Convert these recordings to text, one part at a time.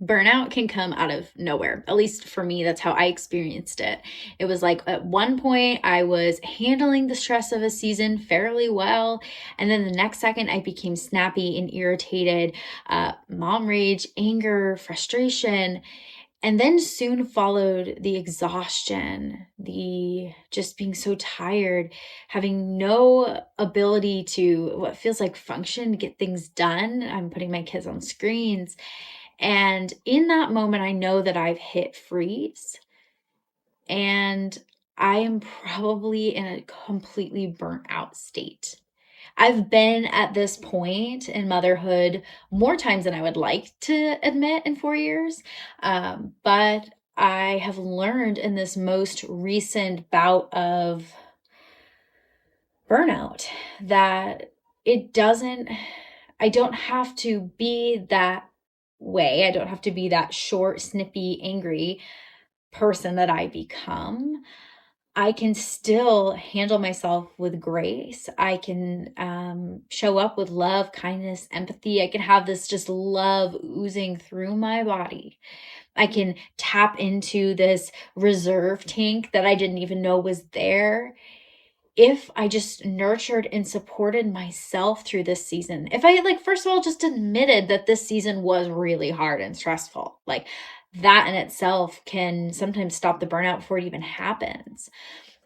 Burnout can come out of nowhere. At least for me, that's how I experienced it. It was like at one point I was handling the stress of a season fairly well. And then the next second I became snappy and irritated, mom rage, anger, frustration. And then soon followed the exhaustion, the just being so tired, having no ability to what feels like function, get things done. I'm putting my kids on screens. And in that moment, I know that I've hit freeze and I am probably in a completely burnt out state. I've been at this point in motherhood more times than I would like to admit in 4 years. But I have learned in this most recent bout of burnout that it doesn't, I don't have to be that way. I don't have to be that short, snippy, angry person that I become. I can still handle myself with grace. I can show up with love, kindness, empathy. I can have this just love oozing through my body. I can tap into this reserve tank that I didn't even know was there if I just nurtured and supported myself through this season. If I first of all, just admitted that this season was really hard and stressful, like that in itself can sometimes stop the burnout before it even happens.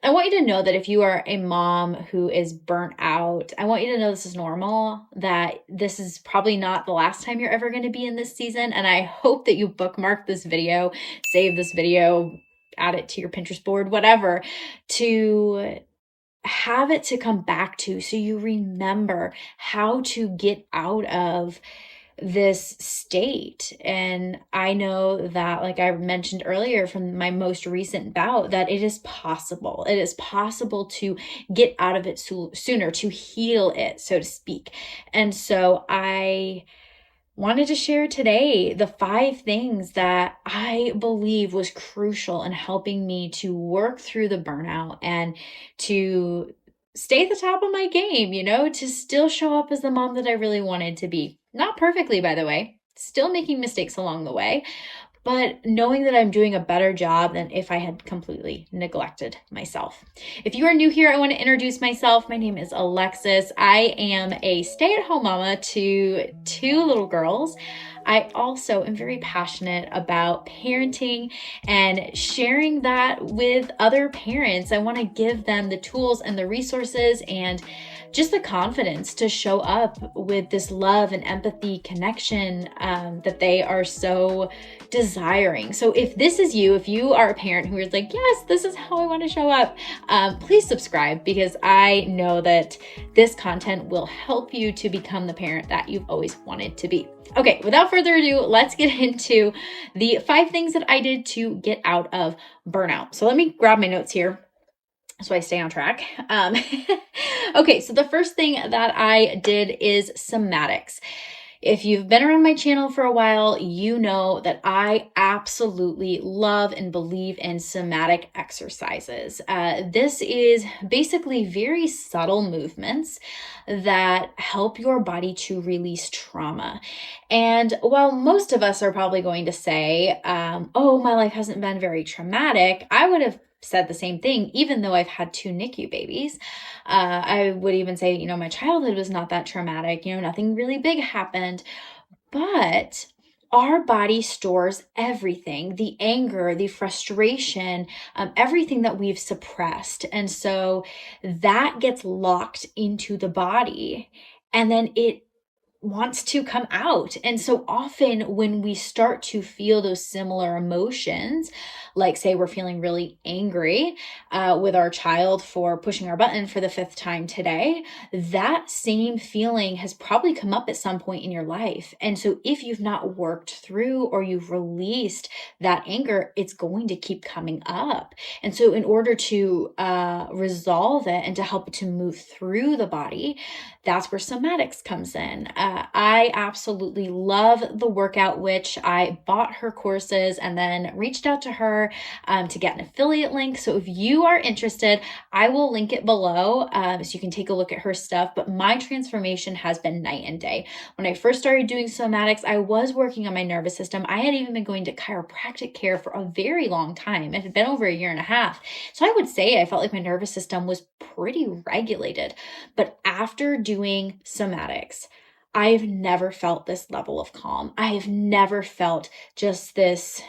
I want you to know that if you are a mom who is burnt out, I want you to know this is normal, that this is probably not the last time you're ever going to be in this season. And I hope that you bookmark this video, save this video, add it to your Pinterest board, whatever, to have it to come back to so you remember how to get out of this state. And I know that, like I mentioned earlier from my most recent bout, that it is possible. It is possible to get out of it sooner, to heal it, so to speak. And so I wanted to share today the 5 things that I believe was crucial in helping me to work through the burnout and to stay at the top of my game, to still show up as the mom that I really wanted to be. Not perfectly, by the way, still making mistakes along the way, but knowing that I'm doing a better job than if I had completely neglected myself. If you are new here, I want to introduce myself. My name is Alexis. I am a stay-at-home mama to 2 little girls. I also am very passionate about parenting and sharing that with other parents. I want to give them the tools and the resources and just the confidence to show up with this love and empathy connection that they are so desiring. So if this is you, if you are a parent who is like, yes, this is how I want to show up, please subscribe, because I know that this content will help you to become the parent that you've always wanted to be. Okay, without further ado, let's get into the 5 things that I did to get out of burnout. So let me grab my notes here so I stay on track. Okay, so the first thing that I did is somatics. If you've been around my channel for a while, you know that I absolutely love and believe in somatic exercises. This is basically very subtle movements that help your body to release trauma. And while most of us are probably going to say, oh, my life hasn't been very traumatic, I would have said the same thing, even though I've had 2 NICU babies. I would even say, my childhood was not that traumatic, nothing really big happened, but our body stores everything, the anger, the frustration, everything that we've suppressed. And so that gets locked into the body, and then it wants to come out. And so often when we start to feel those similar emotions, like say we're feeling really angry with our child for pushing our button for the 5th time today, that same feeling has probably come up at some point in your life. And so if you've not worked through or you've released that anger, it's going to keep coming up. And so in order to resolve it and to help it to move through the body, that's where somatics comes in. I absolutely love the workout, which I bought her courses and then reached out to her to get an affiliate link. So if you are interested, I will link it below so you can take a look at her stuff. But my transformation has been night and day. When I first started doing somatics, I was working on my nervous system. I had even been going to chiropractic care for a very long time. It had been over 1.5 years. So I would say I felt like my nervous system was pretty regulated. But after doing somatics, I've never felt this level of calm. I have never felt just this,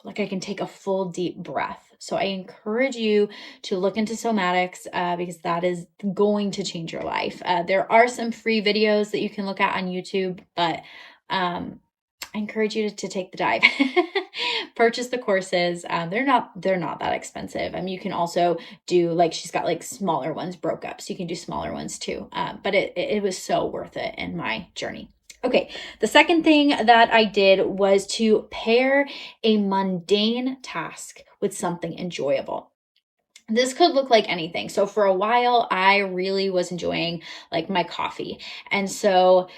like I can take a full deep breath. So I encourage you to look into somatics because that is going to change your life. There are some free videos that you can look at on YouTube, but I encourage you to take the dive. Purchase the courses. They're not that expensive. I mean, you can also do, like, she's got like smaller ones broke up, so you can do smaller ones too. But it was so worth it in my journey. Okay, the second thing that I did was to pair a mundane task with something enjoyable. This could look like anything. So for a while, I really was enjoying like my coffee. And so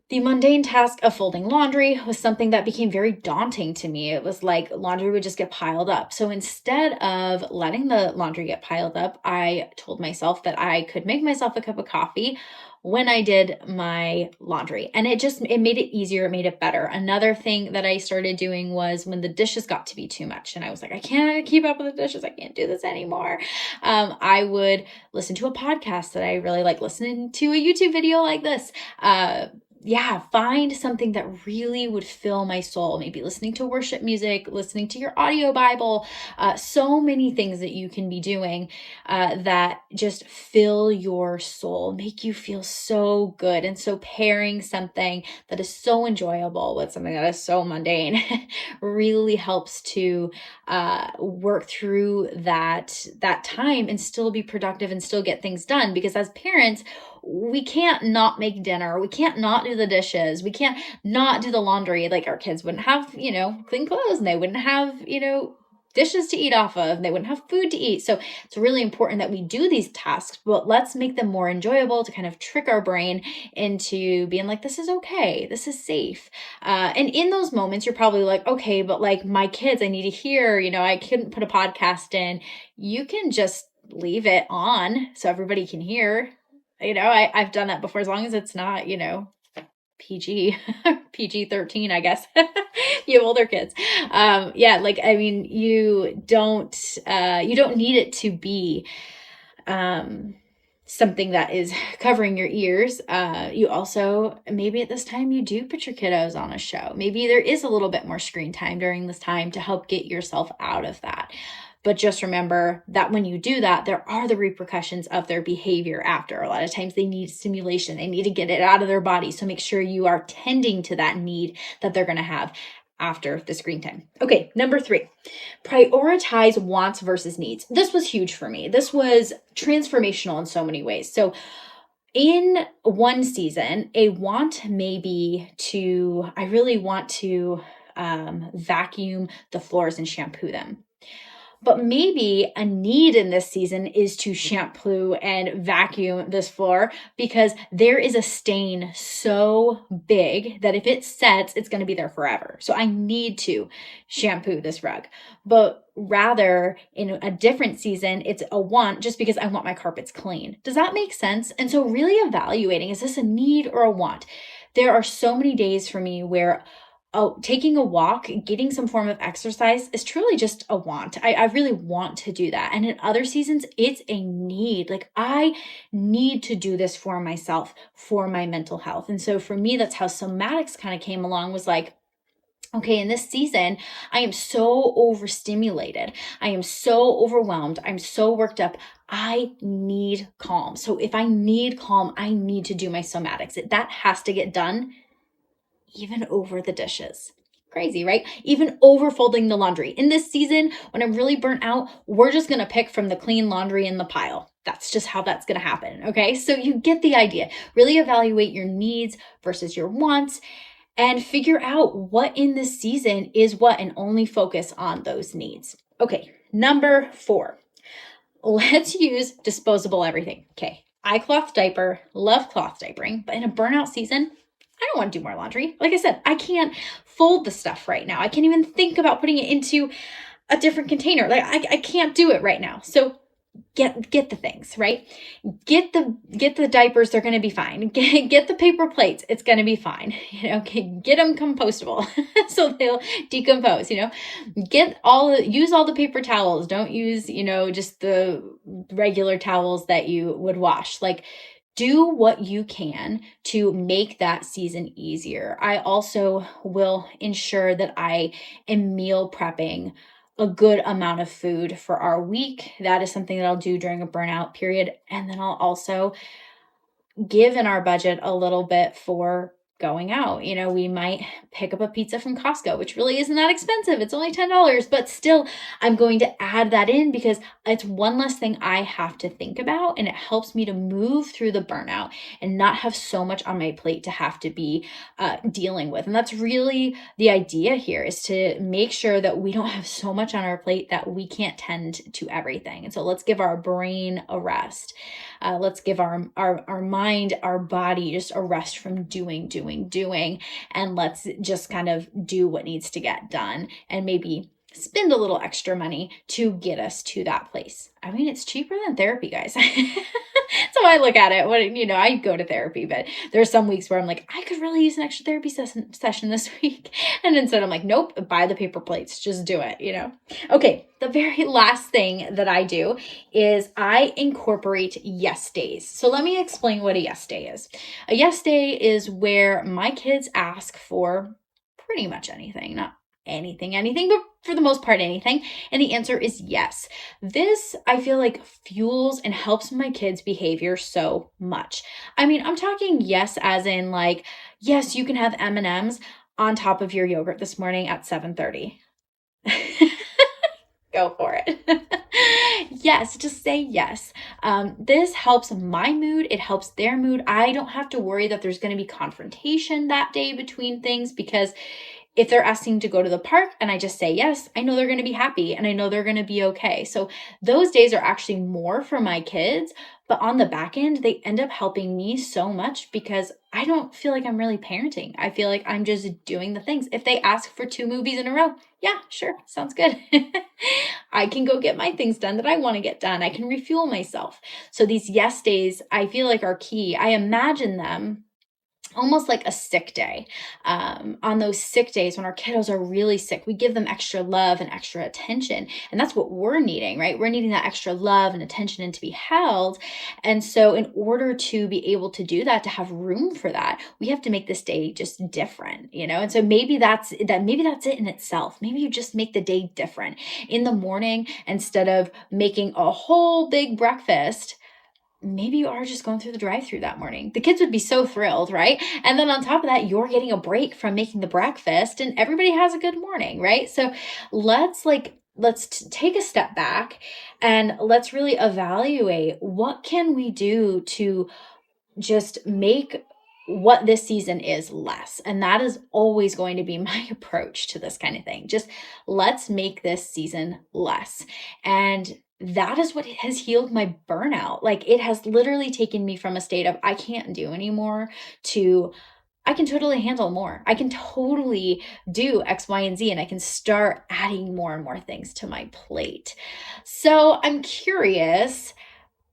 the mundane task of folding laundry was something that became very daunting to me. It was like laundry would just get piled up. So instead of letting the laundry get piled up, I told myself that I could make myself a cup of coffee when I did my laundry. And it made it easier. It made it better. Another thing that I started doing was when the dishes got to be too much and I was like, I can't keep up with the dishes. I can't do this anymore. I would listen to a podcast that I really like, listening to a YouTube video like this. Find something that really would fill my soul. Maybe listening to worship music, listening to your audio Bible, so many things that you can be doing that just fill your soul, make you feel so good. And so pairing something that is so enjoyable with something that is so mundane really helps to work through that time and still be productive and still get things done. Because as parents, we can't not make dinner. We can't not do the dishes. We can't not do the laundry. Like, our kids wouldn't have, clean clothes, and they wouldn't have, dishes to eat off of, and they wouldn't have food to eat. So it's really important that we do these tasks, but let's make them more enjoyable to kind of trick our brain into being like, this is okay. This is safe. And in those moments, you're probably like, okay, but like my kids, I need to hear, I couldn't put a podcast in. You can just leave it on so everybody can hear. I've done that before, as long as it's not, PG 13, I guess. You have older kids. You don't need it to be something that is covering your ears. You also, maybe at this time, you do put your kiddos on a show. Maybe there is a little bit more screen time during this time to help get yourself out of that. But just remember that when you do that, there are the repercussions of their behavior after. A lot of times they need stimulation. They need to get it out of their body. So make sure you are tending to that need that they're going to have after the screen time. Okay, number 3, prioritize wants versus needs. This was huge for me. This was transformational in so many ways. So in one season, a want may be I really want to vacuum the floors and shampoo them. But maybe a need in this season is to shampoo and vacuum this floor because there is a stain so big that if it sets, it's going to be there forever. So I need to shampoo this rug. But rather, in a different season, it's a want just because I want my carpets clean. Does that make sense? And so really evaluating, is this a need or a want? There are so many days for me where taking a walk, getting some form of exercise is truly just a want. I really want to do that. And in other seasons, it's a need. Like, I need to do this for myself, for my mental health. And so for me, that's how somatics kind of came along, was like, okay, in this season, I am so overstimulated. I am so overwhelmed. I'm so worked up. I need calm. So if I need calm, I need to do my somatics. That has to get done, even over the dishes. Crazy, right? Even over folding the laundry. In this season, when I'm really burnt out, we're just going to pick from the clean laundry in the pile. That's just how that's going to happen. Okay. So you get the idea. Really evaluate your needs versus your wants and figure out what in this season is what, and only focus on those needs. Okay. Number 4, let's use disposable everything. Okay. I cloth diaper, love cloth diapering, but in a burnout season, I don't want to do more laundry. Like I said, I can't fold the stuff right now. I can't even think about putting it into a different container. Like, I can't do it right now. So get the things, right? Get the diapers, they're going to be fine. Get the paper plates, it's going to be fine. Get them compostable so they'll decompose, use all the paper towels. Don't use, just the regular towels that you would wash. Like, do what you can to make that season easier. I also will ensure that I am meal prepping a good amount of food for our week. That is something that I'll do during a burnout period. And then I'll also give in our budget a little bit for going out. We might pick up a pizza from Costco, which really isn't that expensive. It's only $10, but still I'm going to add that in because it's one less thing I have to think about, and it helps me to move through the burnout and not have so much on my plate to have to be dealing with. And that's really the idea here, is to make sure that we don't have so much on our plate that we can't tend to everything. And so let's give our brain a rest. Let's give our mind, our body just a rest from doing, and let's just kind of do what needs to get done, and maybe spend a little extra money to get us to that place. I mean, it's cheaper than therapy, guys. So I look at it when, I go to therapy, but there's some weeks where I'm like, I could really use an extra therapy session this week. And instead I'm like, nope, buy the paper plates, just do it, Okay. The very last thing that I do is I incorporate yes days. So let me explain what a yes day is. A yes day is where my kids ask for pretty much anything, not anything, but for the most part, anything. And the answer is yes. This, I feel like, fuels and helps my kids' behavior so much. I mean, I'm talking yes as in like, yes, you can have M&Ms on top of your yogurt this morning at 7:30. Go for it. Yes, just say yes. This helps my mood. It helps their mood. I don't have to worry that there's going to be confrontation that day between things, because if they're asking to go to the park and I just say yes, I know they're going to be happy and I know they're going to be okay. So those days are actually more for my kids, but on the back end, they end up helping me so much because I don't feel like I'm really parenting. I feel like I'm just doing the things. If they ask for 2 movies in a row, yeah, sure, sounds good. I can go get my things done that I want to get done. I can refuel myself. So these yes days, I feel like are key. I imagine them almost like a sick day. On those sick days when our kiddos are really sick, we give them extra love and extra attention. And that's what we're needing, right? We're needing that extra love and attention and to be held. And so in order to be able to do that, to have room for that, we have to make this day just different, And so maybe that's it in itself. Maybe you just make the day different. In the morning, instead of making a whole big breakfast, maybe you are just going through the drive-through that morning. The kids would be so thrilled, right? And then on top of that, you're getting a break from making the breakfast and everybody has a good morning, right? So let's take a step back and let's really evaluate what can we do to just make what this season is less. And that is always going to be my approach to this kind of thing. Just let's make this season less. And that is what has healed my burnout. Like, it has literally taken me from a state of I can't do anymore to I can totally handle more. I can totally do X, Y, and Z, and I can start adding more and more things to my plate. So I'm curious,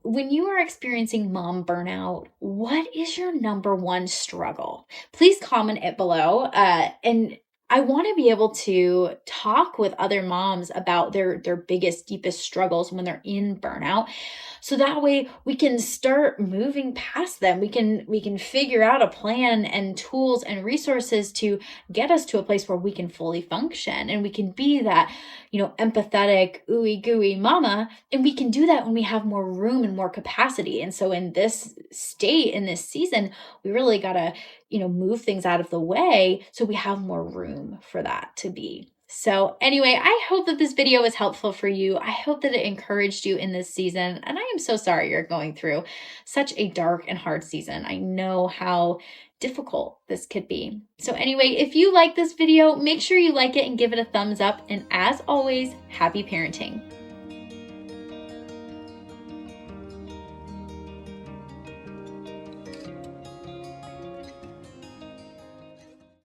when you are experiencing mom burnout, what is your number one struggle? Please comment it below. And I want to be able to talk with other moms about their biggest, deepest struggles when they're in burnout. So that way we can start moving past them. We can figure out a plan and tools and resources to get us to a place where we can fully function and we can be that, empathetic, ooey gooey mama. And we can do that when we have more room and more capacity. And so in this state, in this season, we really got to, move things out of the way so we have more room for that to be. So anyway, I hope that this video was helpful for you. I hope that it encouraged you in this season. And I am so sorry you're going through such a dark and hard season. I know how difficult this could be. So anyway, if you like this video, make sure you like it and give it a thumbs up. And as always, happy parenting.